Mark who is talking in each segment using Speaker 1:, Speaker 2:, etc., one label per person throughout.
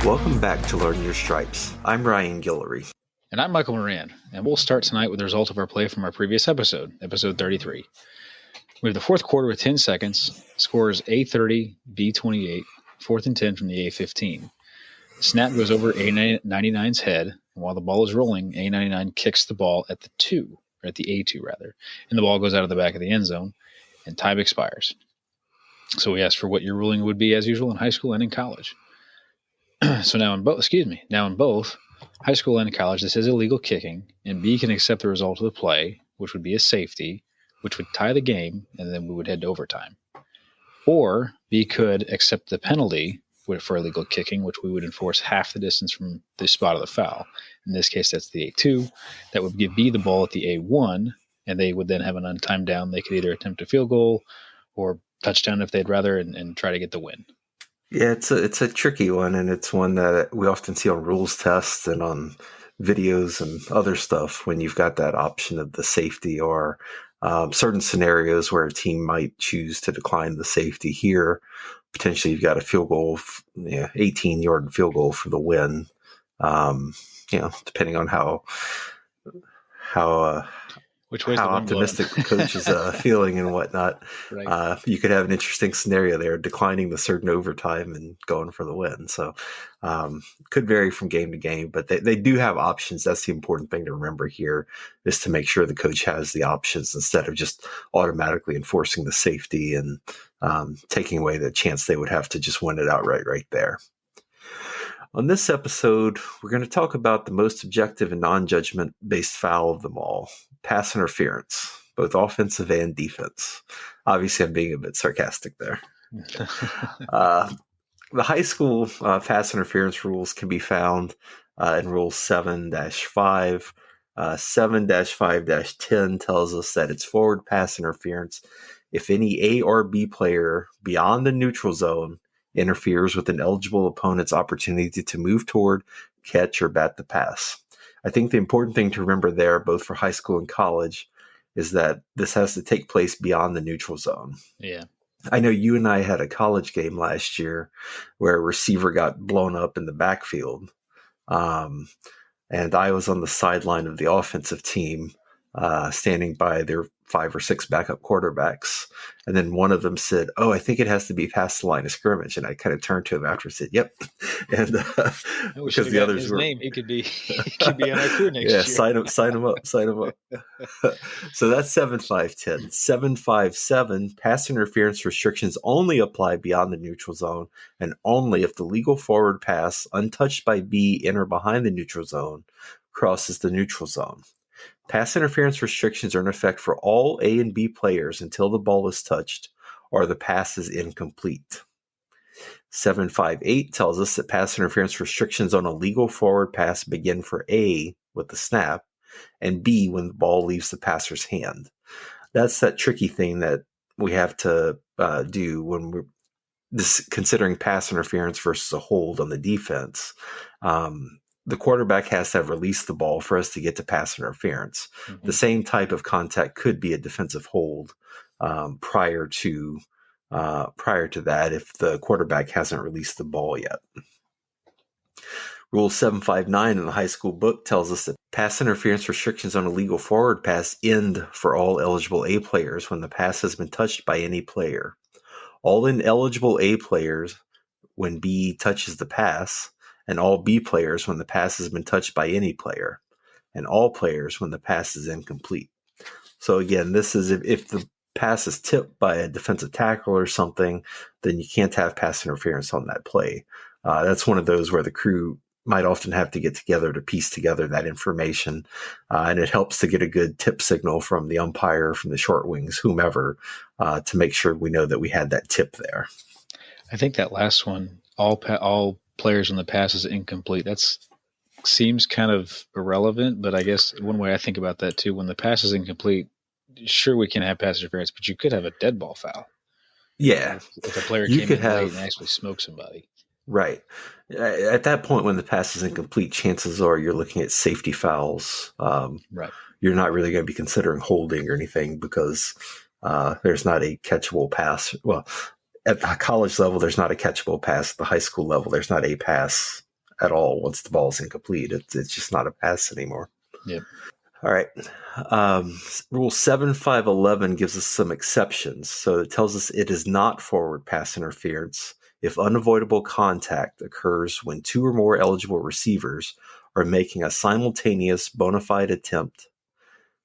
Speaker 1: Welcome back to Learn Your Stripes. I'm Ryan Guillory.
Speaker 2: And I'm Michael Moran, and we'll start tonight with the result of our play from our previous episode 33. We have the fourth quarter with 10 seconds, scores A30, B28, 4th and 10 from the A15. The snap goes over A99's head, and while the ball is rolling, A99 kicks the ball at the A2 rather, and the ball goes out of the back of the end zone, and time expires. So we asked for what your ruling would be as usual in high school and in college. So now in both high school and college, this is illegal kicking, and B can accept the result of the play, which would be a safety, which would tie the game, and then we would head to overtime. Or B could accept the penalty for illegal kicking, which we would enforce half the distance from the spot of the foul. In this case, that's the A2. That would give B the ball at the A1, and they would then have an untimed down. They could either attempt a field goal or touchdown if they'd rather, and try to get the win.
Speaker 1: Yeah, it's a tricky one, and it's one that we often see on rules tests and on videos and other stuff when you've got that option of the safety or certain scenarios where a team might choose to decline the safety here. Potentially, you've got a field goal, 18-yard field goal for the win. Depending on how optimistic the coach is feeling and whatnot. Right. You could have an interesting scenario there, declining the certain overtime and going for the win. So could vary from game to game, but they do have options. That's the important thing to remember here, is to make sure the coach has the options instead of just automatically enforcing the safety and taking away the chance they would have to just win it outright right there. On this episode, we're going to talk about the most objective and non-judgment-based foul of them all, pass interference, both offensive and defense. Obviously, I'm being a bit sarcastic there. The high school pass interference rules can be found in Rule 7-5. 7-5-10 tells us that it's forward pass interference if any A or B player beyond the neutral zone interferes with an eligible opponent's opportunity to move toward, catch, or bat the pass. I think the important thing to remember there, both for high school and college, is that this has to take place beyond the neutral zone.
Speaker 2: Yeah.
Speaker 1: I know you and I had a college game last year where a receiver got blown up in the backfield. And I was on the sideline of the offensive team, standing by their 5 or 6 backup quarterbacks. And then one of them said, "Oh, I think it has to be past the line of scrimmage." And I kind of turned to him after and said, "Yep." And
Speaker 2: because the others were name, he could be on our crew next year.
Speaker 1: Sign him up. So that's 7-5-10. 7-5-7, pass interference restrictions only apply beyond the neutral zone and only if the legal forward pass, untouched by B in or behind the neutral zone, crosses the neutral zone. Pass interference restrictions are in effect for all A and B players until the ball is touched or the pass is incomplete. 7-5-8 tells us that pass interference restrictions on a legal forward pass begin for A with the snap and B when the ball leaves the passer's hand. That's that tricky thing that we have to do when we're considering pass interference versus a hold on the defense. The quarterback has to have released the ball for us to get to pass interference. Mm-hmm. The same type of contact could be a defensive hold prior to that if the quarterback hasn't released the ball yet. Rule 759 in the high school book tells us that pass interference restrictions on a legal forward pass end for all eligible A players when the pass has been touched by any player. All ineligible A players when B touches the pass, and all B players when the pass has been touched by any player, and all players when the pass is incomplete. So again, this is if the pass is tipped by a defensive tackle or something, then you can't have pass interference on that play. That's one of those where the crew might often have to get together to piece together that information, and it helps to get a good tip signal from the umpire, from the short wings, whomever, to make sure we know that we had that tip there.
Speaker 2: I think that last one, all players when the pass is incomplete, that seems kind of irrelevant, but I guess one way I think about that too, when the pass is incomplete, sure we can have pass interference, but you could have a dead ball foul.
Speaker 1: Yeah.
Speaker 2: If a player came in late and actually smoked somebody.
Speaker 1: Right. At that point, when the pass is incomplete, chances are you're looking at safety fouls.
Speaker 2: Right.
Speaker 1: You're not really going to be considering holding or anything because there's not a catchable pass. Well, at the college level, there's not a catchable pass. At the high school level, there's not a pass at all once the ball is incomplete. It's just not a pass anymore.
Speaker 2: Yep.
Speaker 1: All right. Rule 7511 gives us some exceptions. So it tells us it is not forward pass interference if unavoidable contact occurs when two or more eligible receivers are making a simultaneous bona fide attempt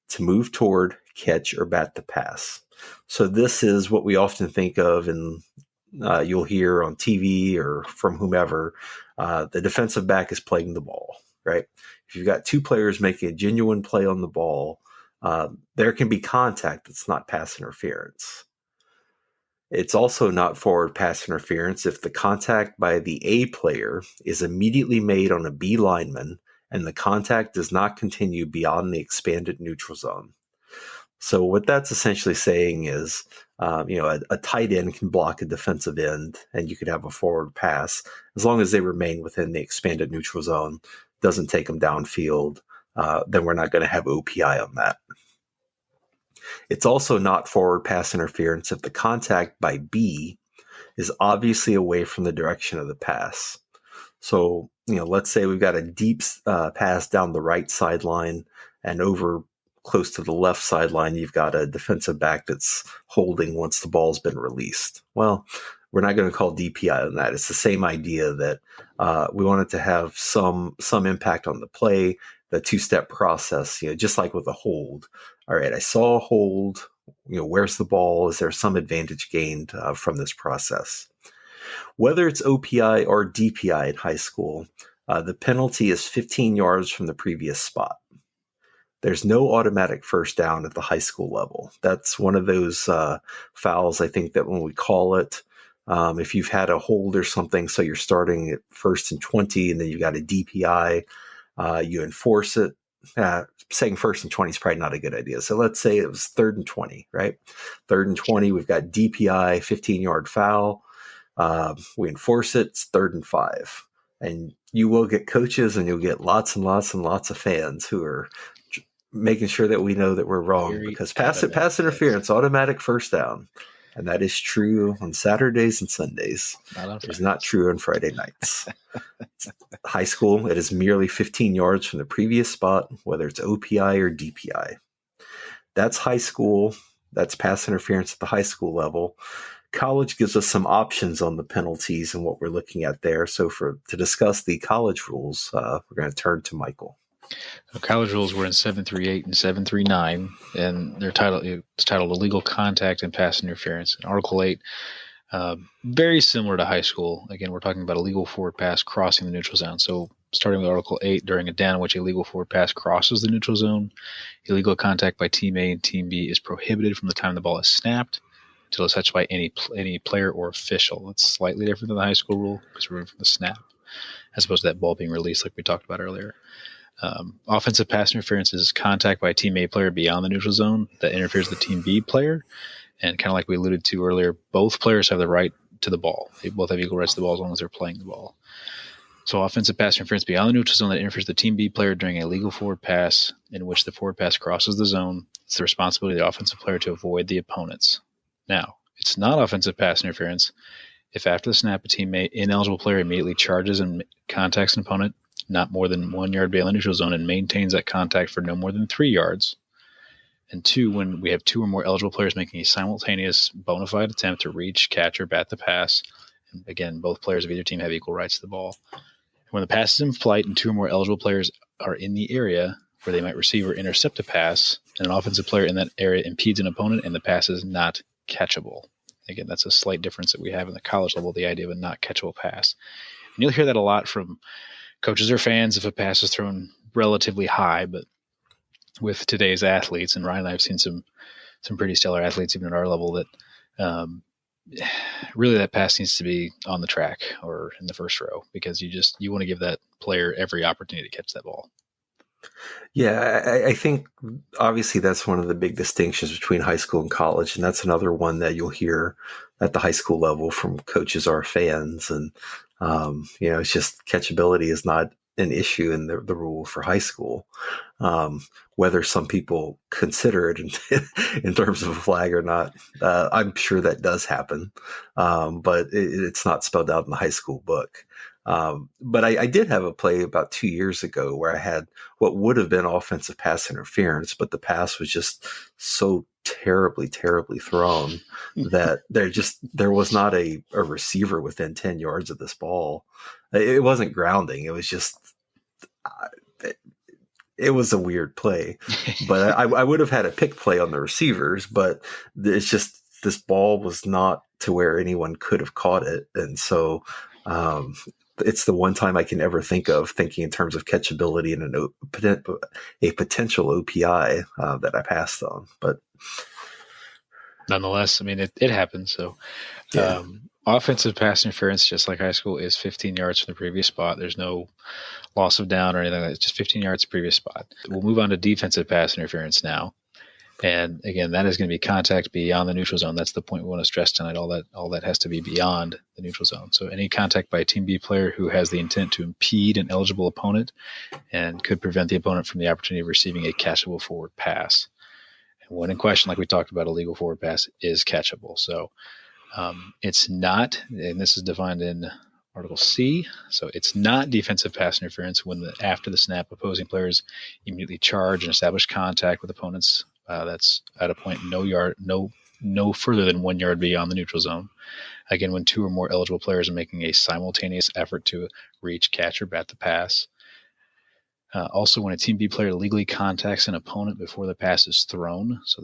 Speaker 1: to move toward, catch, or bat the pass. So this is what we often think of, and you'll hear on TV or from whomever, the defensive back is playing the ball, right? If you've got two players making a genuine play on the ball, there can be contact that's not pass interference. It's also not forward pass interference if the contact by the A player is immediately made on a B lineman and the contact does not continue beyond the expanded neutral zone. So what that's essentially saying is, a tight end can block a defensive end and you could have a forward pass as long as they remain within the expanded neutral zone, doesn't take them downfield, then we're not going to have OPI on that. It's also not forward pass interference if the contact by B is obviously away from the direction of the pass. So, let's say we've got a deep pass down the right sideline and over close to the left sideline, you've got a defensive back that's holding once the ball's been released. Well, we're not going to call DPI on that. It's the same idea that we want it to have some impact on the play, the two-step process, just like with a hold. All right, I saw a hold. Where's the ball? Is there some advantage gained from this process? Whether it's OPI or DPI in high school, the penalty is 15 yards from the previous spot. There's no automatic first down at the high school level. That's one of those fouls, I think, that when we call it, if you've had a hold or something, so you're starting at 1st and 20 and then you've got a DPI, you enforce it. Saying 1st and 20 is probably not a good idea. So let's say it was 3rd and 20, right? 3rd and 20, we've got DPI, 15-yard foul. We enforce it, it's 3rd and 5. And you will get coaches and you'll get lots and lots and lots of fans who are making sure that we know that we're wrong because pass interference, automatic first down. And that is true on Saturdays and Sundays. It's not true on Friday nights. High school, it is merely 15 yards from the previous spot, whether it's OPI or DPI. That's high school. That's pass interference at the high school level. College gives us some options on the penalties and what we're looking at there. So to discuss the college rules, we're going to turn to Michael.
Speaker 2: College rules were in 738 and 739, and it's titled Illegal Contact and Pass Interference. In Article 8, very similar to high school. Again, we're talking about illegal forward pass crossing the neutral zone. So starting with Article 8, during a down in which a legal forward pass crosses the neutral zone, illegal contact by Team A and Team B is prohibited from the time the ball is snapped until it's touched by any player or official. It's slightly different than the high school rule because we're from the snap as opposed to that ball being released like we talked about earlier. Offensive pass interference is contact by a Team A player beyond the neutral zone that interferes with the Team B player. And kind of like we alluded to earlier, both players have the right to the ball. They both have equal rights to the ball as long as they're playing the ball. So offensive pass interference beyond the neutral zone that interferes with the Team B player during a legal forward pass in which the forward pass crosses the zone. It's the responsibility of the offensive player to avoid the opponents. Now, it's not offensive pass interference if after the snap a teammate ineligible player immediately charges and contacts an opponent not more than 1 yard beyond the neutral zone and maintains that contact for no more than 3 yards. And 2, when we have 2 or more eligible players making a simultaneous bona fide attempt to reach, catch, or bat the pass. And again, both players of either team have equal rights to the ball. When the pass is in flight and 2 or more eligible players are in the area where they might receive or intercept a pass, and an offensive player in that area impedes an opponent and the pass is not catchable. Again, that's a slight difference that we have in the college level, the idea of a not catchable pass. And you'll hear that a lot from coaches or fans if a pass is thrown relatively high, but with today's athletes, and Ryan and I have seen some pretty stellar athletes even at our level that really that pass needs to be on the track or in the first row because you want to give that player every opportunity to catch that ball.
Speaker 1: Yeah, I think obviously that's one of the big distinctions between high school and college, and that's another one that you'll hear at the high school level from coaches or fans. And it's just catchability is not an issue in the rule for high school. Whether some people consider it in terms of a flag or not, I'm sure that does happen, but it's not spelled out in the high school book. But I did have a play about 2 years ago where I had what would have been offensive pass interference, but the pass was just so terribly, terribly thrown that there was not a receiver within 10 yards of this ball. It wasn't grounding. It was just, it was a weird play, but I would have had a pick play on the receivers, but it's just, this ball was not to where anyone could have caught it. And so, it's the one time I can ever think of thinking in terms of catchability and a potential OPI that I passed on. But
Speaker 2: nonetheless, I mean, it happens. So, yeah. Offensive pass interference, just like high school, is 15 yards from the previous spot. There's no loss of down or anything like that. It's just 15 yards previous spot. We'll move on to defensive pass interference now. And again, that is going to be contact beyond the neutral zone. That's the point we want to stress tonight. All that has to be beyond the neutral zone. So any contact by a Team B player who has the intent to impede an eligible opponent and could prevent the opponent from the opportunity of receiving a catchable forward pass. And when in question, like we talked about, a legal forward pass is catchable. So it's not, and this is defined in Article C, so it's not defensive pass interference when after the snap, opposing players immediately charge and establish contact with opponents. That's at a point no further than 1 yard beyond the neutral zone. Again, when two or more eligible players are making a simultaneous effort to reach, catch, or bat the pass. Also, when a Team B player legally contacts an opponent before the pass is thrown. So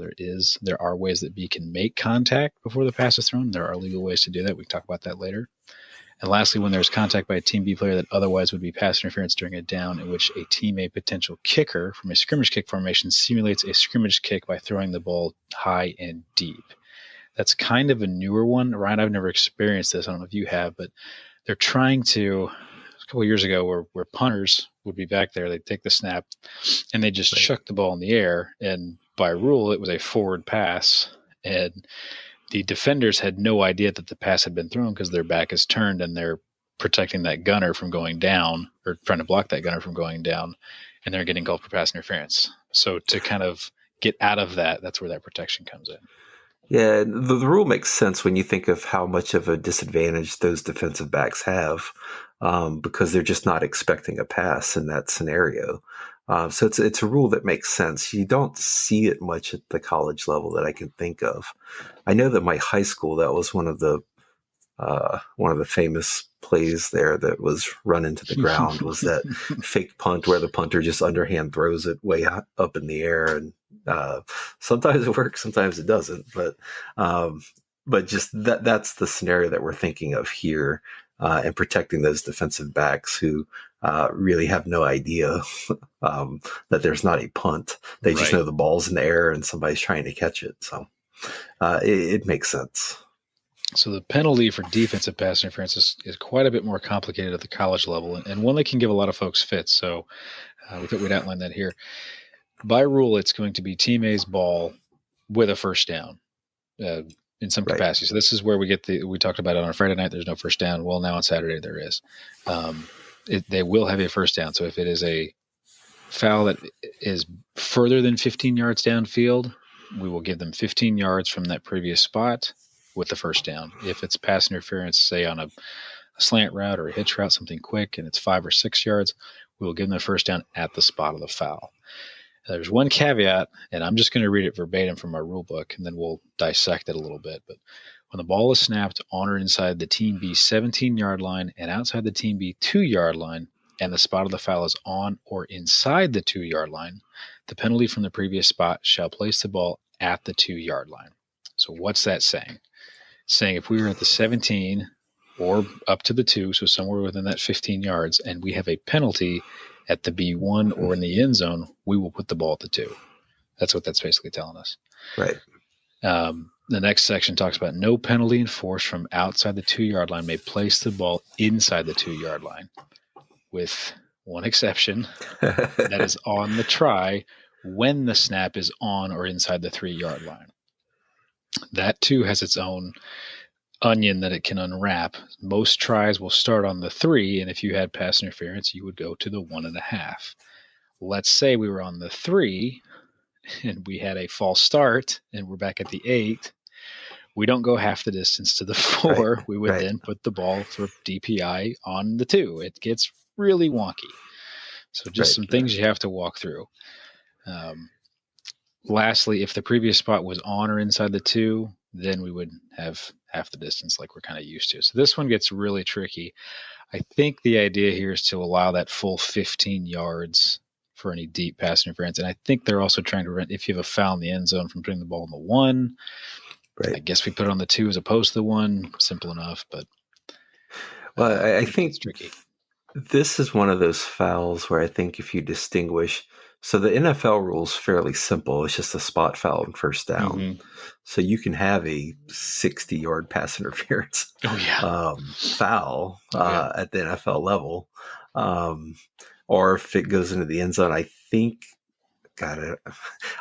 Speaker 2: there are ways that B can make contact before the pass is thrown. There are legal ways to do that. We can talk about that later. And lastly, when there's contact by a Team B player that otherwise would be pass interference during a down in which a Team A potential kicker from a scrimmage kick formation simulates a scrimmage kick by throwing the ball high and deep. That's kind of a newer one. Ryan, I've never experienced this. I don't know if you have, but they're trying to, a couple of years ago, where punters would be back there, they'd take the snap and they just chuck the ball in the air. And by rule, it was a forward pass. And the defenders had no idea that the pass had been thrown because their back is turned and they're protecting that gunner from going down, or trying to block that gunner from going down, and they're getting called for pass interference. So to kind of get out of that, that's where that protection comes in.
Speaker 1: Yeah, the rule makes sense when you think of how much of a disadvantage those defensive backs have, because they're just not expecting a pass in that scenario. So it's a rule that makes sense. You don't see it much at the college level that I can think of. I know that my high school, that was one of the famous plays there that was run into the ground was that fake punt where the punter just underhand throws it way up in the air, and sometimes it works, sometimes it doesn't. But just that's the scenario that we're thinking of here, and protecting those defensive backs who really have no idea that there's not a punt. They just know the ball's in the air and somebody's trying to catch it. So it makes sense.
Speaker 2: So the penalty for defensive pass interference is quite a bit more complicated at the college level, and one that can give a lot of folks fits. So we thought we'd outline that here. By rule, it's going to be Team A's ball with a first down in some capacity. So this is where we talked about it on Friday night. There's no first down. Well, now on Saturday there is. They will have a first down. So if it is a foul that is further than 15 yards downfield, we will give them 15 yards from that previous spot with the first down. If it's pass interference, say on a slant route or a hitch route, something quick, and it's 5 or 6 yards, we will give them the first down at the spot of the foul. There's one caveat, and I'm just going to read it verbatim from our rule book, and then we'll dissect it a little bit. But when the ball is snapped on or inside the Team B 17-yard line and outside the Team B 2-yard line, and the spot of the foul is on or inside the 2-yard line, the penalty from the previous spot shall place the ball at the 2-yard line. So what's that saying? Saying if we were at the 17 or up to the 2, so somewhere within that 15 yards, and we have a penalty at the B1 or in the end zone, we will put the ball at the 2. That's what that's basically telling us.
Speaker 1: Right.
Speaker 2: The next section talks about no penalty enforced from outside the 2-yard line may place the ball inside the 2-yard line, with one exception. That is on the try when the snap is on or inside the 3-yard line. That too has its own onion that it can unwrap. Most tries will start on the 3, and if you had pass interference, you would go to the 1.5. Let's say we were on the 3 and we had a false start and we're back at the 8. we don't go half the distance to the 4. We would then put the ball for DPI on the 2. It gets really wonky. So just some things you have to walk through. Lastly, if the previous spot was on or inside the 2, then we would have half the distance like we're kind of used to. So this one gets really tricky. I think the idea here is to allow that full 15 yards for any deep pass interference. And I think they're also trying to prevent, if you have a foul in the end zone, from putting the ball on the 1. I guess we put it on the 2 as opposed to the 1. Simple enough, but
Speaker 1: well, I think
Speaker 2: it's tricky.
Speaker 1: This is one of those fouls where I think if you distinguish, so the NFL rule is fairly simple. It's just a spot foul and first down. Mm-hmm. So you can have a 60-yard pass interference foul at the NFL level. Or if it goes into the end zone, I think, God,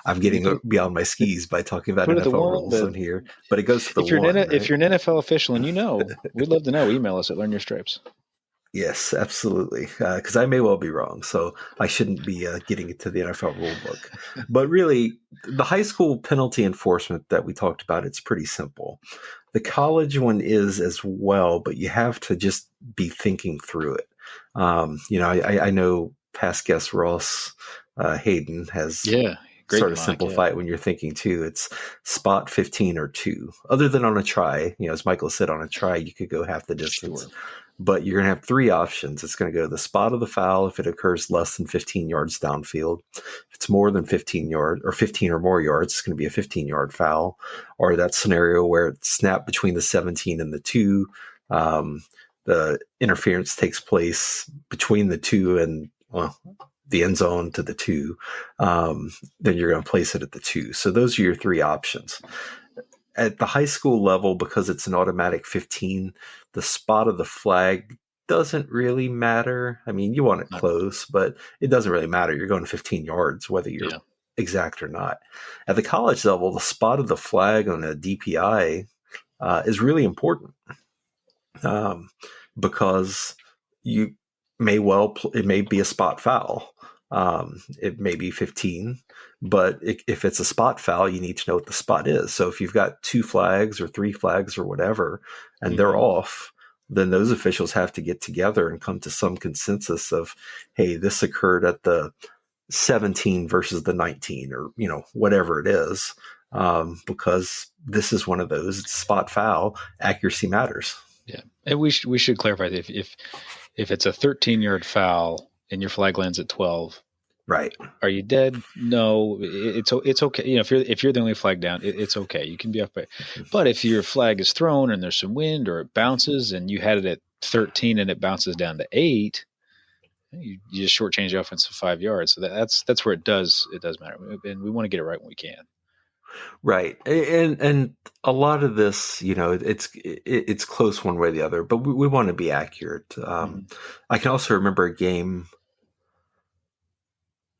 Speaker 1: I'm getting beyond my skis by talking about NFL rules on here. But it goes to the one.
Speaker 2: If you're an NFL official and we'd love to know, email us at Learn Your Stripes.
Speaker 1: Yes, absolutely. Because I may well be wrong, so I shouldn't be getting into the NFL rule book. But really, the high school penalty enforcement that we talked about, it's pretty simple. The college one is as well, but you have to just be thinking through it. I know past guest Ross Hayden has sort of simplified it when you're thinking too. It's spot 15 or 2. Other than on a try, as Michael said, on a try, you could go half the distance. Sure. But you're going to have 3 options. It's going to go to the spot of the foul if it occurs less than 15 yards downfield. If it's more than 15 yards or 15 or more yards, it's going to be a 15-yard foul. Or that scenario where it's snapped between the 17 and the 2. The interference takes place between the 2 and the end zone to the 2. Then you're going to place it at the 2. So those are your 3 options. At the high school level, because it's an automatic 15, the spot of the flag doesn't really matter. I mean, you want it close, but it doesn't really matter. You're going 15 yards, whether you're exact or not. At the college level, the spot of the flag on a DPI is really important because you may it may be a spot foul. It may be 15, but if it's a spot foul, you need to know what the spot is. So if you've got 2 flags or 3 flags or whatever, and they're off, then those officials have to get together and come to some consensus of, hey, this occurred at the 17 versus the 19 or, whatever it is, because this is one of those. It's a spot foul. Accuracy matters.
Speaker 2: Yeah. And we should clarify that if it's a 13-yard foul, and your flag lands at 12.
Speaker 1: Right.
Speaker 2: Are you dead? No, it's okay. If you're the only flag down, it's okay. You can be up by. But if your flag is thrown and there's some wind or it bounces and you had it at 13 and it bounces down to 8, you just shortchange the offense 5 yards. So that's where it does matter, and we want to get it right when we can.
Speaker 1: Right. And a lot of this, it's close one way or the other, but we want to be accurate. I can also remember a game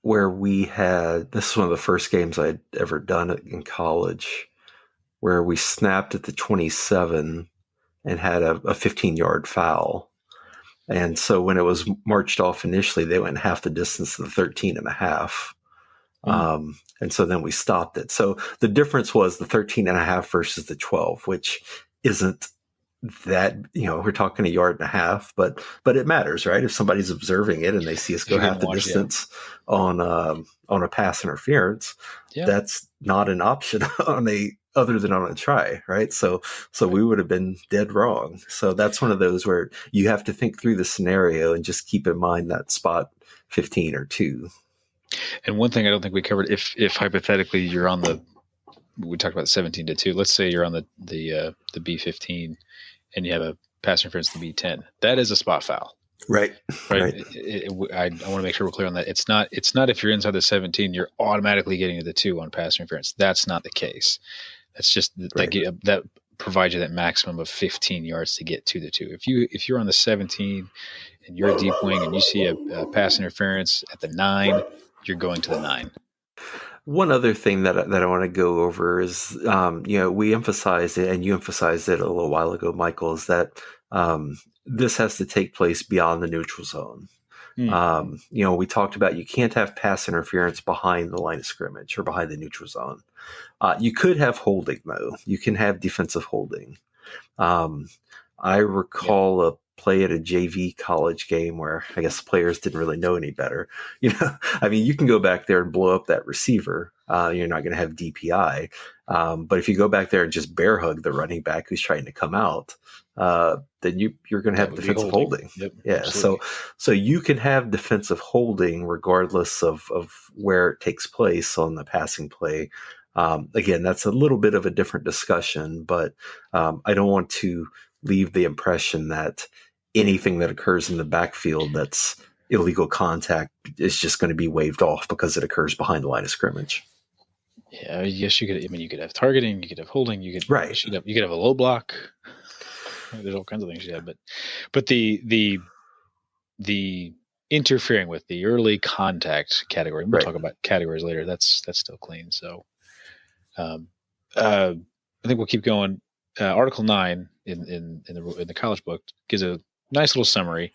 Speaker 1: where this is one of the first games I'd ever done in college, where we snapped at the 27 and had a 15-yard foul. And so when it was marched off initially, they went half the distance to the 13 and a half. And so then we stopped it. So the difference was the 13 and a half versus the 12, which isn't that, we're talking 1.5 yards, but it matters, right? If somebody's observing it and they see us go half the distance on a pass interference, that's not an option other than on a try, right? So we would have been dead wrong. So that's one of those where you have to think through the scenario and just keep in mind that spot 15 or 2.
Speaker 2: And one thing I don't think we covered, if hypothetically you're on we talked about 17 to 2. Let's say you're on the B15 and you have a pass interference to the B10. That is a spot foul.
Speaker 1: Right.
Speaker 2: I want to make sure we're clear on that. It's not if you're inside the 17, you're automatically getting to the 2 on pass interference. That's not the case. That's just that provides you that maximum of 15 yards to get to the 2. If you're on the 17 and you're a deep wing and you see a pass interference at the 9, you're going to the 9.
Speaker 1: One other thing that I want to go over is, we emphasized it, and you emphasized it a little while ago, Michael, is that this has to take place beyond the neutral zone. We talked about you can't have pass interference behind the line of scrimmage or behind the neutral zone. You could have holding, though. You can have defensive holding. I recall a play at a JV college game where I guess players didn't really know any better. I mean, you can go back there and blow up that receiver. You're not going to have DPI. But if you go back there and just bear hug the running back who's trying to come out, then you're going to have defensive holding.
Speaker 2: Yep,
Speaker 1: yeah.
Speaker 2: Absolutely.
Speaker 1: So you can have defensive holding regardless of where it takes place on the passing play. Again, that's a little bit of a different discussion, but I don't want to leave the impression that anything that occurs in the backfield that's illegal contact is just going to be waved off because it occurs behind the line of scrimmage.
Speaker 2: Yeah, yes, you could. I mean, you could have targeting, you could have holding, you could have a low block. There's all kinds of things you have, but the interfering with the early contact category. We'll talk about categories later. That's still clean. So, I think we'll keep going. Article 9 in the college book gives a nice little summary,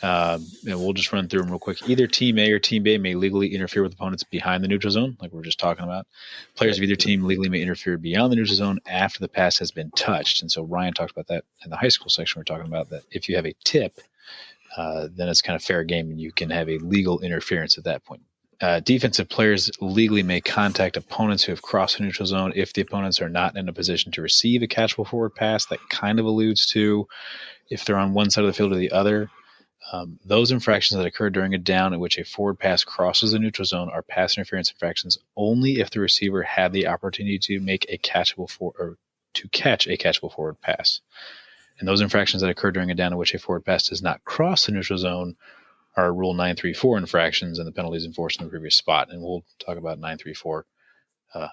Speaker 2: and we'll just run through them real quick. Either Team A or Team B may legally interfere with opponents behind the neutral zone, like we were just talking about. Players of either team legally may interfere beyond the neutral zone after the pass has been touched. And so Ryan talked about that in the high school section. We're talking about that if you have a tip, then it's kind of fair game, and you can have a legal interference at that point. Defensive players legally may contact opponents who have crossed the neutral zone if the opponents are not in a position to receive a catchable forward pass. That kind of alludes to if they're on one side of the field or the other. Those infractions that occur during a down in which a forward pass crosses the neutral zone are pass interference infractions only if the receiver had the opportunity to make a catchable to catch a catchable forward pass. And those infractions that occur during a down in which a forward pass does not cross the neutral zone are Rule 934 infractions, and the penalties enforced in the previous spot. And we'll talk about 934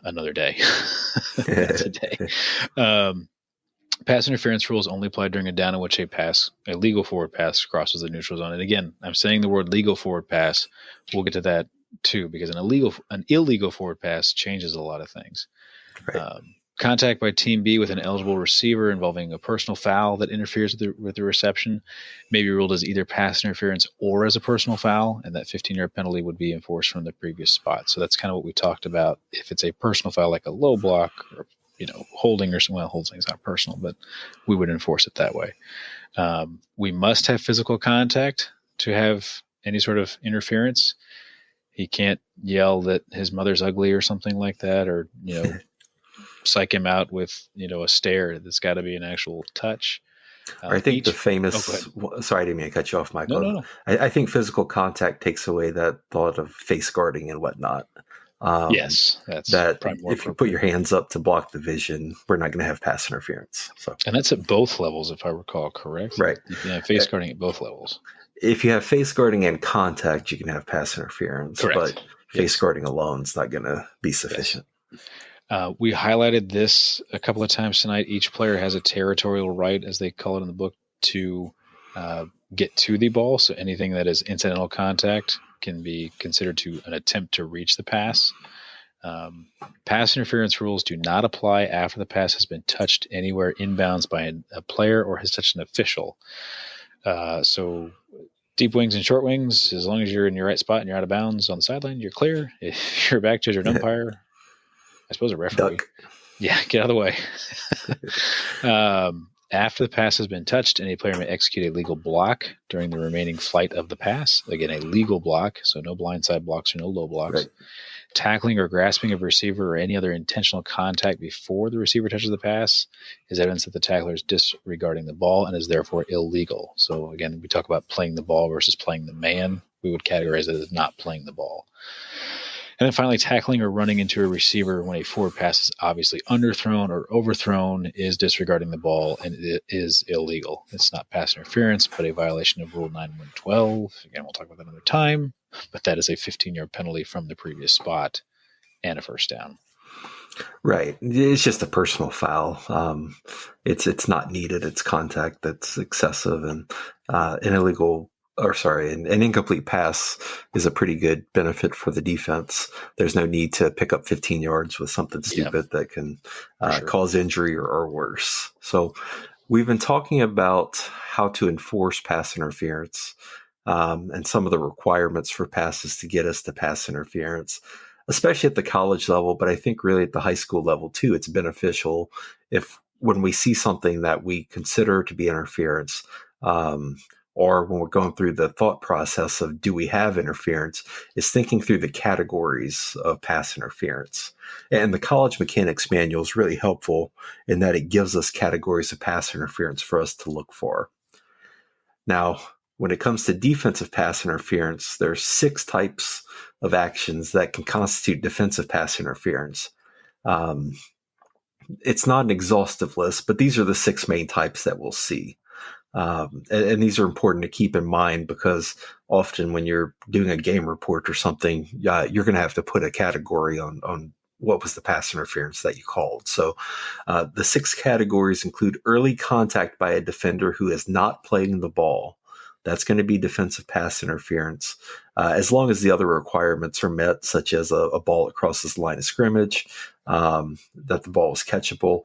Speaker 2: another day. That's a day. Pass interference rules only apply during a down in which a legal forward pass crosses the neutral zone. And again, I'm saying the word legal forward pass. We'll get to that too, because an illegal forward pass changes a lot of things.
Speaker 1: Right.
Speaker 2: Contact by Team B with an eligible receiver involving a personal foul that interferes with the reception may be ruled as either pass interference or as a personal foul, and that 15-yard penalty would be enforced from the previous spot. So that's kind of what we talked about. If it's a personal foul, like a low block or holding or something, well, holding is not personal, but we would enforce it that way. We must have physical contact to have any sort of interference. He can't yell that his mother's ugly or something like that, or psych him out with a stare. That's got to be an actual touch.
Speaker 1: I think the famous sorry, I didn't mean to cut you off, Michael.
Speaker 2: No.
Speaker 1: I think physical contact takes away that thought of face guarding and whatnot.
Speaker 2: Yes, that's
Speaker 1: that if you put your hands up to block the vision, we're not going to have pass interference. So,
Speaker 2: and that's at both levels, if I recall correct.
Speaker 1: Right.
Speaker 2: You can have face guarding at both levels.
Speaker 1: If you have face guarding and contact, you can have pass interference.
Speaker 2: Correct.
Speaker 1: But face guarding alone is not going to be sufficient.
Speaker 2: Yes. We highlighted this a couple of times tonight. Each player has a territorial right, as they call it in the book, to get to the ball. So anything that is incidental contact can be considered to an attempt to reach the pass. Pass interference rules do not apply after the pass has been touched anywhere inbounds by a player or has touched an official. So deep wings and short wings, as long as you're in your right spot and you're out of bounds on the sideline, you're clear. If you're a back judge or an umpire, I suppose a referee.
Speaker 1: Duck.
Speaker 2: Yeah, get out of the way. After the pass has been touched, any player may execute a legal block during the remaining flight of the pass. Again, a legal block, so no blindside blocks or no low blocks.
Speaker 1: Right.
Speaker 2: Tackling or grasping of a receiver or any other intentional contact before the receiver touches the pass is evidence that the tackler is disregarding the ball and is therefore illegal. So again, we talk about playing the ball versus playing the man. We would categorize it as not playing the ball. And then finally, tackling or running into a receiver when a forward pass is obviously underthrown or overthrown is disregarding the ball, and it is illegal. It's not pass interference, but a violation of Rule 9112. Again, we'll talk about that another time, but that is a 15-yard penalty from the previous spot and a first down.
Speaker 1: Right. It's just a personal foul. It's not needed. It's contact that's excessive, and an incomplete pass is a pretty good benefit for the defense. There's no need to pick up 15 yards with something stupid that can cause injury or worse. So we've been talking about how to enforce pass interference. and some of the requirements for passes to get us to pass interference, especially at the college level. But I think really at the high school level too, it's beneficial if when we see something that we consider to be interference, or when we're going through the thought process of do we have interference, is thinking through the categories of pass interference. And the College Mechanics Manual is really helpful in that it gives us categories of pass interference for us to look for. Now, when it comes to defensive pass interference, there's 6 types of actions that can constitute defensive pass interference. It's not an exhaustive list, but these are the 6 main types that we'll see. And these are important to keep in mind because often when you're doing a game report or something, you're going to have to put a category on what was the pass interference that you called. So the 6 categories include early contact by a defender who is not playing the ball. That's going to be defensive pass interference, as long as the other requirements are met, such as a ball that crosses the line of scrimmage, that the ball is catchable.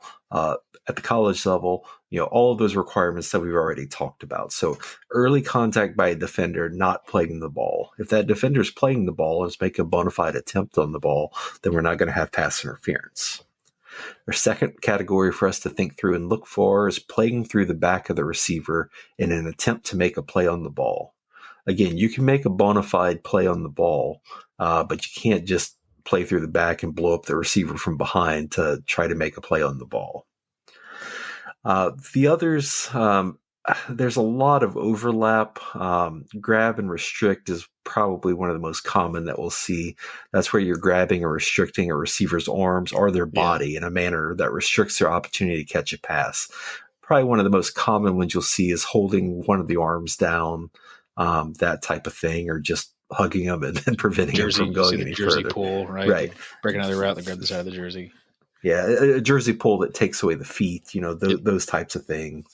Speaker 1: At the college level, all of those requirements that we've already talked about. So early contact by a defender not playing the ball. If that defender is playing the ball and is making a bona fide attempt on the ball, then we're not going to have pass interference. Our second category for us to think through and look for is playing through the back of the receiver in an attempt to make a play on the ball. Again, you can make a bona fide play on the ball, but you can't just play through the back and blow up the receiver from behind to try to make a play on the ball. The others, there's a lot of overlap. Grab and restrict is probably one of the most common that we'll see. That's where you're grabbing or restricting a receiver's arms or their body in a manner that restricts their opportunity to catch a pass. Probably one of the most common ones you'll see is holding one of the arms down, that type of thing, or just hugging them and preventing them from going any
Speaker 2: jersey
Speaker 1: further.
Speaker 2: Pull, right? Break another route and grab the side of the jersey.
Speaker 1: Yeah, a jersey pull that takes away the feet, those types of things.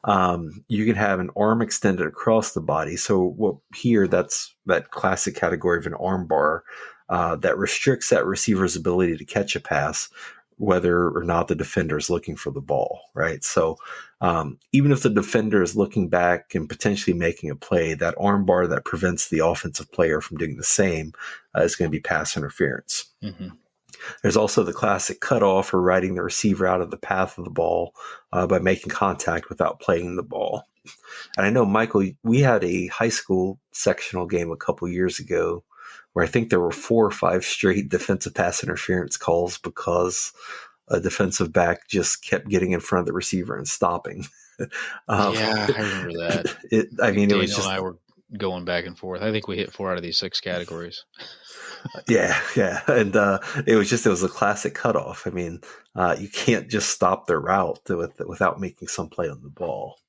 Speaker 1: You can have an arm extended across the body. So that's that classic category of an arm bar that restricts that receiver's ability to catch a pass, whether or not the defender is looking for the ball, right? So even if the defender is looking back and potentially making a play, that arm bar that prevents the offensive player from doing the same is going to be pass interference. Mm-hmm. There's also the classic cutoff or riding the receiver out of the path of the ball by making contact without playing the ball. And I know, Michael, we had a high school sectional game a couple years ago where I think there were 4 or 5 straight defensive pass interference calls because a defensive back just kept getting in front of the receiver and stopping.
Speaker 2: I remember that.
Speaker 1: It was just...
Speaker 2: and I were going back and forth. I think we hit 4 out of these 6 categories.
Speaker 1: Yeah. And it was a classic cutoff. You can't just stop their route without making some play on the ball.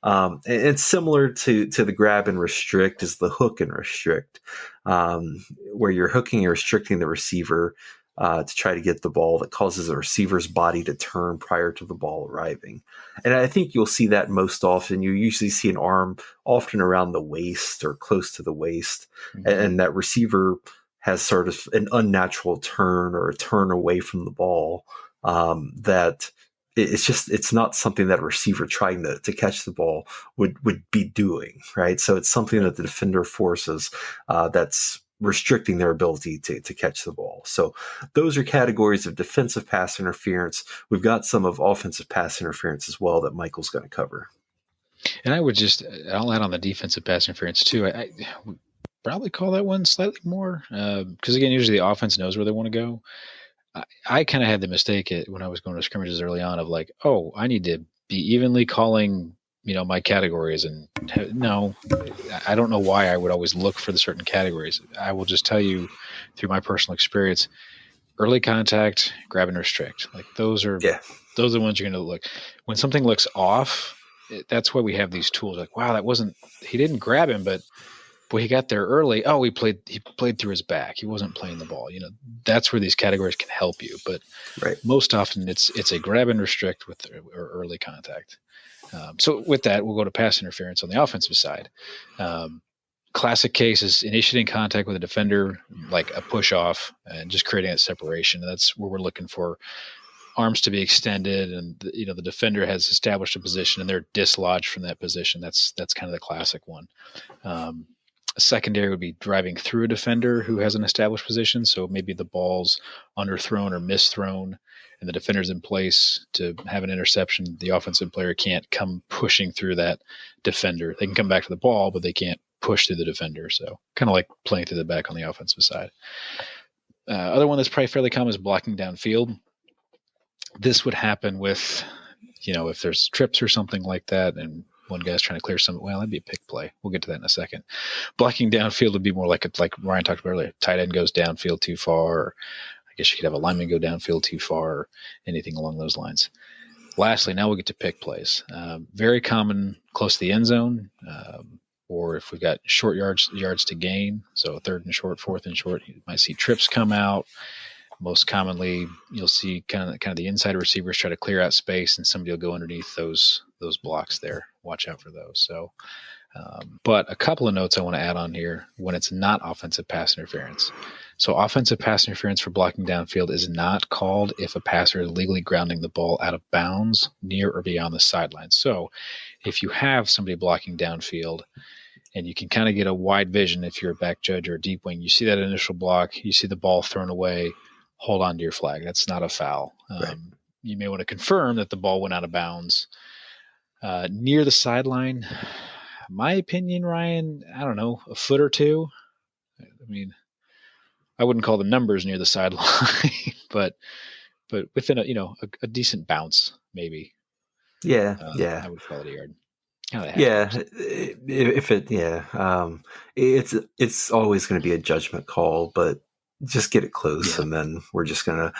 Speaker 1: And similar to the grab and restrict is the hook and restrict, where you're hooking and restricting the receiver to try to get the ball that causes the receiver's body to turn prior to the ball arriving. And I think you'll see that most often. You usually see an arm often around the waist or close to the waist, mm-hmm. and that receiver has sort of an unnatural turn or a turn away from the ball, that it's not something that a receiver trying to catch the ball would be doing, right? So it's something that the defender forces that's restricting their ability to catch the ball. So those are categories of defensive pass interference. We've got some of offensive pass interference as well that Michael's going to cover.
Speaker 2: And I'll add on the defensive pass interference too. I probably call that one slightly more because again, usually the offense knows where they want to go. I kind of had the mistake when I was going to scrimmages early on of like, oh, I need to be evenly calling, my categories. And no, I don't know why I would always look for the certain categories. I will just tell you through my personal experience, early contact, grab and restrict. Like those are the ones you're going to look. When something looks off, that's why we have these tools. Like, wow, he didn't grab him, but boy, he got there early. Oh, he played through his back. He wasn't playing the ball. That's where these categories can help you. But most often it's a grab and restrict with or early contact. So with that, we'll go to pass interference on the offensive side. Classic case is initiating contact with a defender, like a push off and just creating that separation. That's where we're looking for arms to be extended, and the defender has established a position and they're dislodged from that position. That's kind of the classic one. A secondary would be driving through a defender who has an established position. So maybe the ball's underthrown or misthrown, and the defender's in place to have an interception. The offensive player can't come pushing through that defender. They can come back to the ball, but they can't push through the defender. So kind of like playing through the back on the offensive side. Other one that's probably fairly common is blocking downfield. This would happen with, if there's trips or something like that, and one guy's trying to clear some. Well, that'd be a pick play. We'll get to that in a second. Blocking downfield would be more like Ryan talked about earlier. Tight end goes downfield too far. Or I guess you could have a lineman go downfield too far, or anything along those lines. Lastly, now we'll get to pick plays. Very common close to the end zone, or if we've got short yards to gain. So 3rd and short, 4th and short, you might see trips come out. Most commonly, you'll see kind of the inside receivers try to clear out space, and somebody will go underneath those blocks there. Watch out for those. So, but a couple of notes I want to add on here when it's not offensive pass interference. So offensive pass interference for blocking downfield is not called if a passer is legally grounding the ball out of bounds near or beyond the sideline. So if you have somebody blocking downfield, and you can kind of get a wide vision if you're a back judge or a deep wing, you see that initial block, you see the ball thrown away, hold on to your flag. That's not a foul.
Speaker 1: Right.
Speaker 2: You may want to confirm that the ball went out of bounds. Near the sideline, my opinion, Ryan, I don't know, a foot or two. I mean, I wouldn't call the numbers near the sideline, but within a decent bounce, maybe.
Speaker 1: Yeah.
Speaker 2: I would call it a yard.
Speaker 1: It's always going to be a judgment call, but just get it close, and then we're just going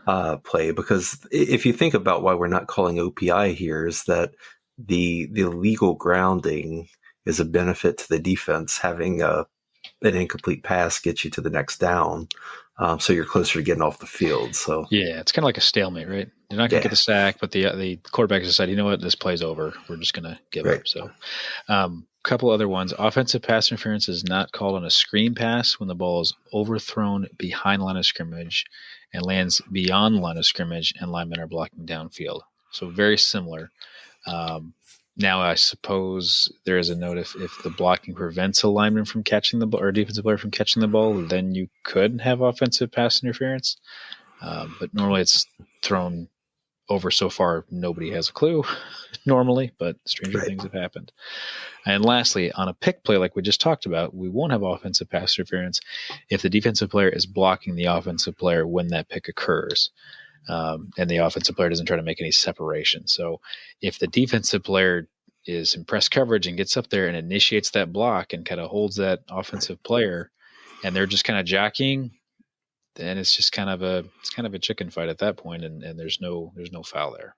Speaker 1: to play. Because if you think about why we're not calling OPI here, is that the legal grounding is a benefit to the defense. Having an incomplete pass gets you to the next down, so you're closer to getting off the field. So
Speaker 2: it's kind of like a stalemate, right? You're not going to get the sack, but the quarterback has decided, you know what, this play's over. We're just going to give up. So couple other ones. Offensive pass interference is not called on a screen pass when the ball is overthrown behind line of scrimmage and lands beyond the line of scrimmage and linemen are blocking downfield. So very similar. Now, I suppose there is a note if the blocking prevents a lineman from catching the ball or a defensive player from catching the ball, then you could have offensive pass interference. But normally it's thrown over so far, nobody has a clue normally, but stranger things have happened. And lastly, on a pick play like we just talked about, we won't have offensive pass interference if the defensive player is blocking the offensive player when that pick occurs. And the offensive player doesn't try to make any separation. So if the defensive player is in press coverage and gets up there and initiates that block and kind of holds that offensive player, and they're just kind of jockeying, then it's just kind of a chicken fight at that point, and there's no foul there.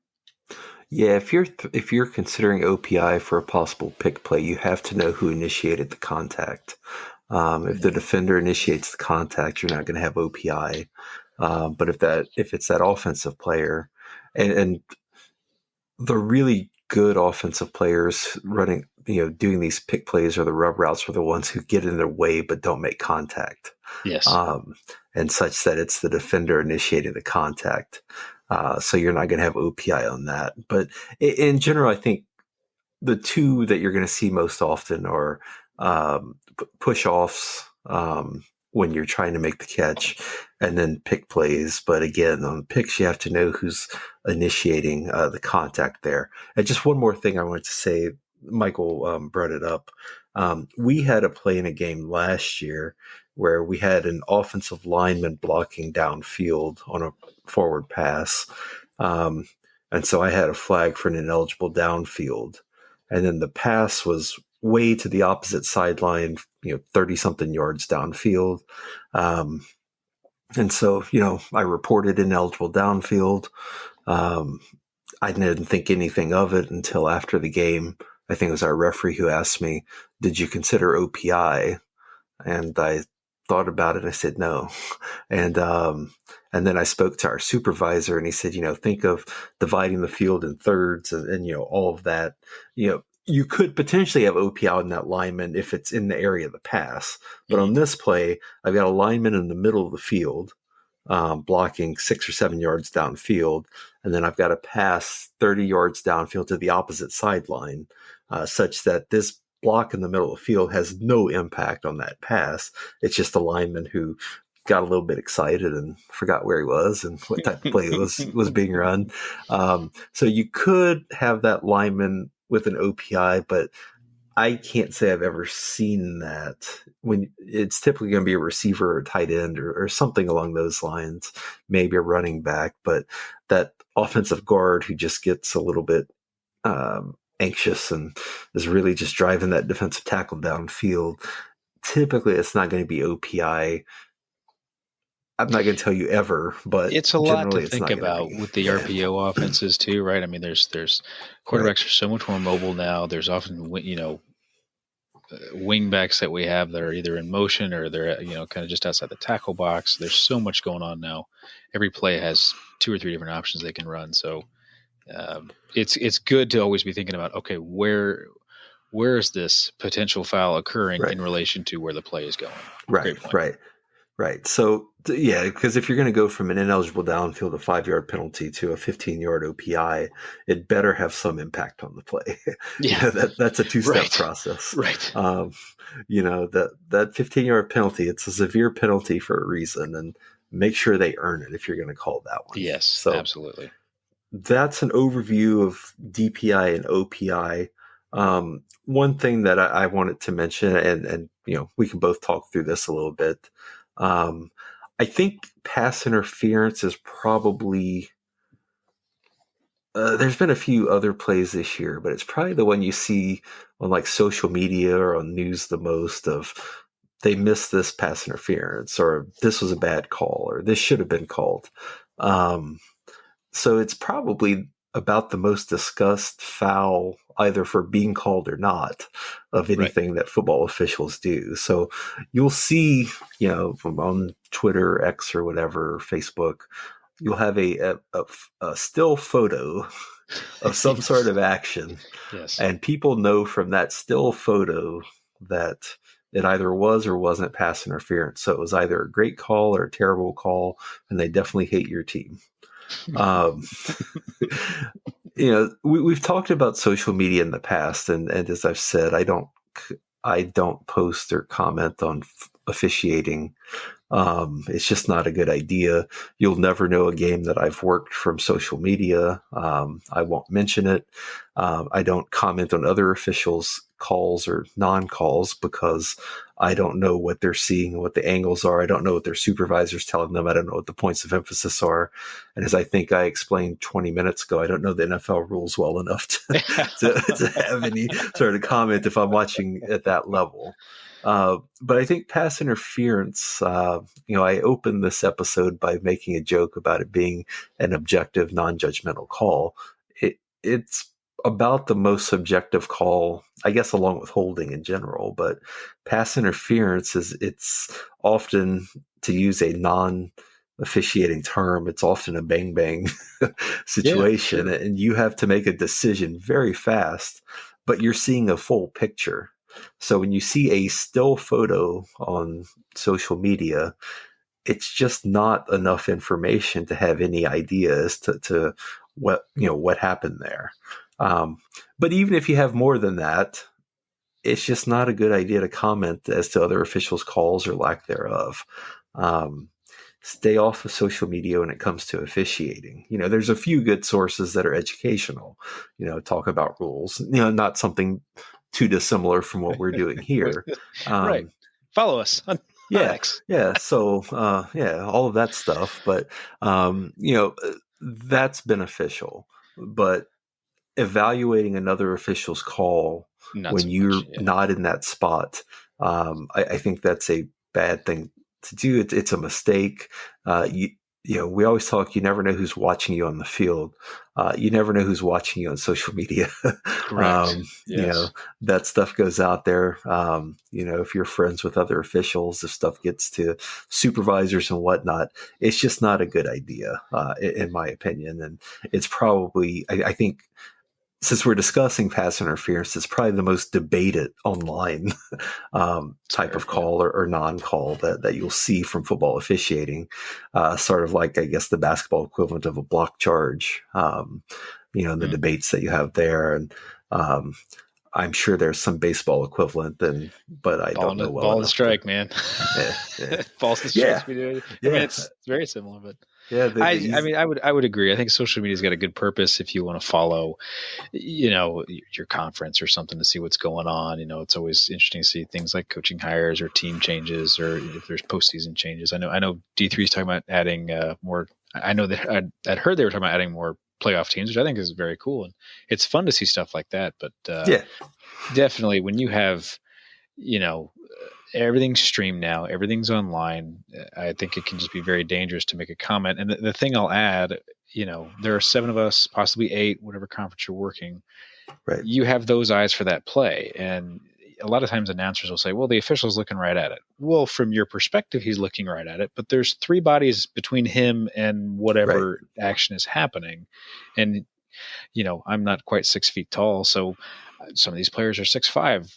Speaker 1: Yeah, if you're considering OPI for a possible pick play, you have to know who initiated the contact. If the defender initiates the contact, you're not going to have OPI. But if it's that offensive player, and the really good offensive players running, doing these pick plays or the rub routes are the ones who get in their way but don't make contact.
Speaker 2: Yes.
Speaker 1: And such that it's the defender initiating the contact. So you're not going to have OPI on that. But in general, I think the two that you're going to see most often are push-offs when you're trying to make the catch, and then pick plays. But again, on picks, you have to know who's initiating the contact there. And just one more thing I wanted to say, Michael brought it up. We had a play in a game last year where we had an offensive lineman blocking downfield on a forward pass. And so I had a flag for an ineligible downfield. And then the pass was way to the opposite sideline, 30-something yards downfield. And so, I reported ineligible downfield. I didn't think anything of it until after the game. I think it was our referee who asked me, "Did you consider OPI?" And I thought about it. I said no. And then I spoke to our supervisor, and he said, think of dividing the field in thirds and all of that. You could potentially have OPI on that lineman if it's in the area of the pass. But on this play, I've got a lineman in the middle of the field. blocking 6 or 7 yards downfield, and then I've got to pass 30 yards downfield to the opposite sideline, such that this block in the middle of the field has no impact on that pass. It's just a lineman who got a little bit excited and forgot where he was and what type of play was being run. So you could have that lineman with an OPI, but I can't say I've ever seen that. When it's typically going to be a receiver or a tight end or something along those lines, maybe a running back, but that offensive guard who just gets a little bit anxious and is really just driving that defensive tackle downfield. Typically, it's not going to be OPI. I'm not going to tell you ever, but
Speaker 2: it's a lot to think about with the RPO offenses too, right? I mean, there's quarterbacks are so much more mobile now. There's often, wing backs that we have that are either in motion or they're, kind of just outside the tackle box. There's so much going on now. Every play has 2 or 3 different options they can run. So it's good to always be thinking about, okay, where is this potential foul occurring in relation to where the play is going?
Speaker 1: Right. So, yeah, because if you're going to go from an ineligible downfield, a 5-yard penalty to a 15-yard OPI, it better have some impact on the play.
Speaker 2: Yeah,
Speaker 1: that's a 2-step process.
Speaker 2: Right.
Speaker 1: That 15-yard penalty, it's a severe penalty for a reason, and make sure they earn it if you're going to call that one.
Speaker 2: Yes, so absolutely.
Speaker 1: That's an overview of DPI and OPI. One thing that I wanted to mention, and we can both talk through this a little bit. I think pass interference is probably there's been a few other plays this year, but it's probably the one you see on like social media or on news the most of they missed this pass interference or this was a bad call or this should have been called. So it's probably about the most discussed foul, either for being called or not, of anything that football officials do. So you'll see, from on Twitter, X or whatever, Facebook, you'll have a still photo of some sort of action.
Speaker 2: Yes.
Speaker 1: And people know from that still photo that it either was or wasn't pass interference. So it was either a great call or a terrible call, and they definitely hate your team. We've talked about social media in the past, and as I've said, I don't post or comment on officiating. It's just not a good idea. You'll never know a game that I've worked from social media. I won't mention it. I don't comment on other officials' calls or non-calls because I don't know what they're seeing, what the angles are. I don't know what their supervisor's telling them. I don't know what the points of emphasis are. And as I think I explained 20 minutes ago, I don't know the NFL rules well enough to have any sort of comment if I'm watching at that level. But I think pass interference, I opened this episode by making a joke about it being an objective, non-judgmental call. It's about the most subjective call, I guess, along with holding in general, but pass interference it's often, to use a non-officiating term, it's often a bang-bang situation, and you have to make a decision very fast, but you're seeing a full picture. So when you see a still photo on social media, it's just not enough information to have any idea as to what happened there. But even if you have more than that, it's just not a good idea to comment as to other officials' calls or lack thereof. Stay off of social media when it comes to officiating. There's a few good sources that are educational, talk about rules, not something too dissimilar from what we're doing here.
Speaker 2: Right. Follow us on X.
Speaker 1: Yeah. So, all of that stuff. But, that's beneficial. But evaluating another official's call when you're not in that spot, I think that's a bad thing to do. It's a mistake. We always talk, you never know who's watching you on the field. You never know who's watching you on social media.
Speaker 2: Yes.
Speaker 1: That stuff goes out there. If you're friends with other officials, if stuff gets to supervisors and whatnot, it's just not a good idea, in my opinion. And it's probably, I think since we're discussing pass interference, it's probably the most debated online type of call or non-call that you'll see from football officiating. Sort of like, I guess, the basketball equivalent of a block charge, the debates that you have there. And I'm sure there's some baseball equivalent, but I don't know well
Speaker 2: ball
Speaker 1: enough.
Speaker 2: And strike, man.
Speaker 1: Yeah.
Speaker 2: Balls and strikes. I mean, it's very similar, but
Speaker 1: yeah,
Speaker 2: I would agree. I think social media's got a good purpose if you want to follow, your conference or something to see what's going on. It's always interesting to see things like coaching hires or team changes, or if there's postseason changes. I know D3 is talking about adding more. I know that I'd heard they were talking about adding more playoff teams, which I think is very cool, and it's fun to see stuff like that. But definitely when you have, everything's streamed now, everything's online, I think it can just be very dangerous to make a comment. And the thing I'll add, there are 7 of us, possibly 8, whatever conference you're working.
Speaker 1: Right.
Speaker 2: You have those eyes for that play. And a lot of times announcers will say, well, the official's looking right at it. Well, from your perspective, he's looking right at it, but there's 3 bodies between him and whatever action is happening. And, I'm not quite 6 feet tall. So some of these players are 6'5".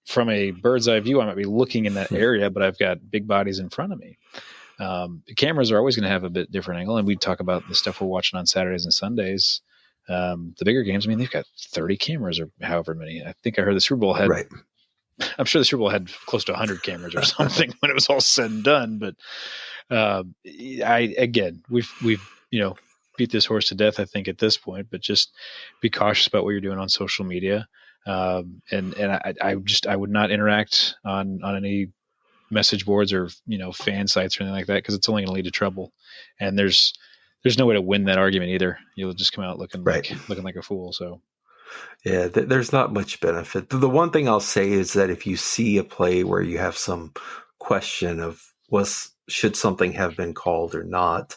Speaker 2: From a bird's eye view, I might be looking in that area, but I've got big bodies in front of me. The cameras are always going to have a bit different angle. And we talk about the stuff we're watching on Saturdays and Sundays. The bigger games, they've got 30 cameras or however many. I think I heard the Super Bowl had, I'm sure the Super Bowl had close to 100 cameras or something when it was all said and done. But we've beat this horse to death, I think, at this point, but just be cautious about what you're doing on social media. And I would not interact on any message boards or, fan sites or anything like that, because it's only going to lead to trouble. And there's no way to win that argument either. You'll just come out looking like a fool. So.
Speaker 1: Yeah, there's not much benefit. The one thing I'll say is that if you see a play where you have some question of should something have been called or not,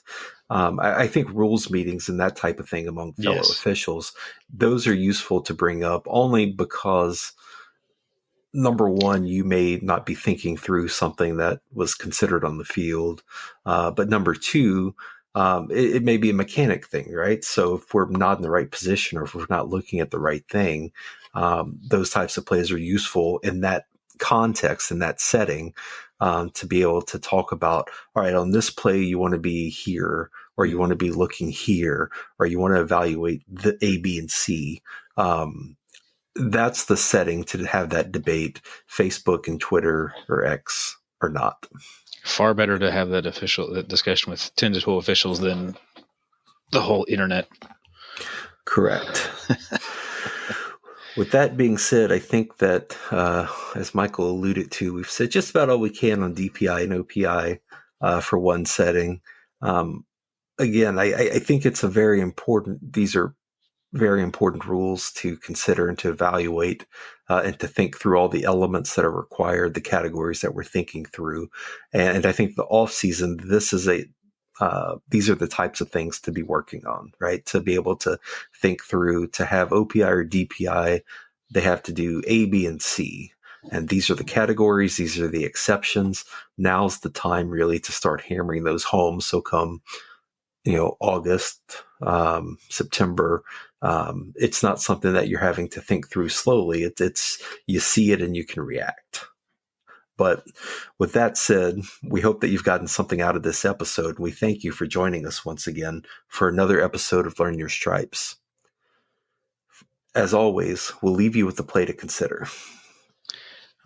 Speaker 1: I think rules meetings and that type of thing among fellow officials, those are useful to bring up only because, number one, you may not be thinking through something that was considered on the field. But number two, it may be a mechanic thing, right? So if we're not in the right position or if we're not looking at the right thing, those types of plays are useful in that context, in that setting, to be able to talk about, all right, on this play, you want to be here, or you want to be looking here, or you want to evaluate the A, B, and C. That's the setting to have that debate, Facebook and Twitter or X or not.
Speaker 2: Far better to have that discussion with 10 to 12 officials than the whole internet.
Speaker 1: Correct. With that being said, I think that, as Michael alluded to, we've said just about all we can on DPI and OPI for one setting. Again, I think it's these are very important rules to consider and to evaluate, and to think through all the elements that are required, the categories that we're thinking through. And I think the off season, these are the types of things to be working on, right? To be able to think through, to have OPI or DPI, they have to do A, B, and C. And these are the categories. These are the exceptions. Now's the time really to start hammering those home. So come, August, September, it's not something that you're having to think through slowly. It's you see it and you can react. But with that said, we hope that you've gotten something out of this episode. We thank you for joining us once again for another episode of Learn Your Stripes. As always, we'll leave you with the play to consider.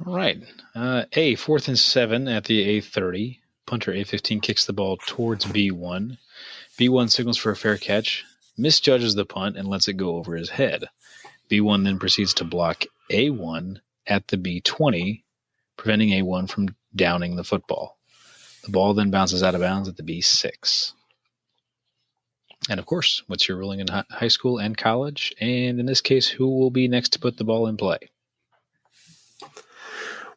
Speaker 2: All right. A, 4th and 7 at the A30. Punter A15 kicks the ball towards B1. B1 signals for a fair catch, misjudges the punt, and lets it go over his head. B1 then proceeds to block A1 at the B20, preventing A1 from downing the football. The ball then bounces out of bounds at the B6. And of course, what's your ruling in high school and college? And in this case, who will be next to put the ball in play?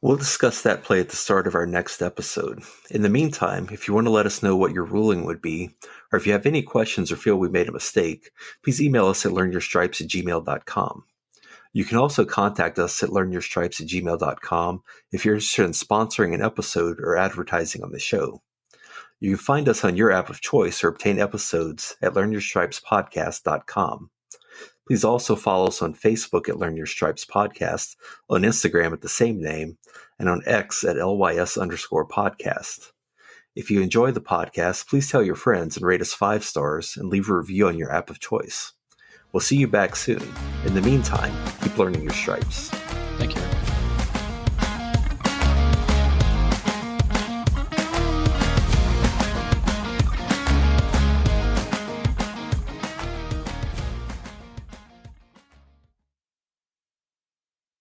Speaker 1: We'll discuss that play at the start of our next episode. In the meantime, if you want to let us know what your ruling would be, or if you have any questions or feel we made a mistake, please email us at learnyourstripes@gmail.com. You can also contact us at learnyourstripes@gmail.com if you're interested in sponsoring an episode or advertising on the show. You can find us on your app of choice or obtain episodes at learnyourstripespodcast.com. Please also follow us on Facebook at Learn Your Stripes Podcast, on Instagram at the same name, and on X at LYS_podcast. If you enjoy the podcast, please tell your friends and rate us 5 stars and leave a review on your app of choice. We'll see you back soon. In the meantime, keep learning your stripes.
Speaker 2: Thank you.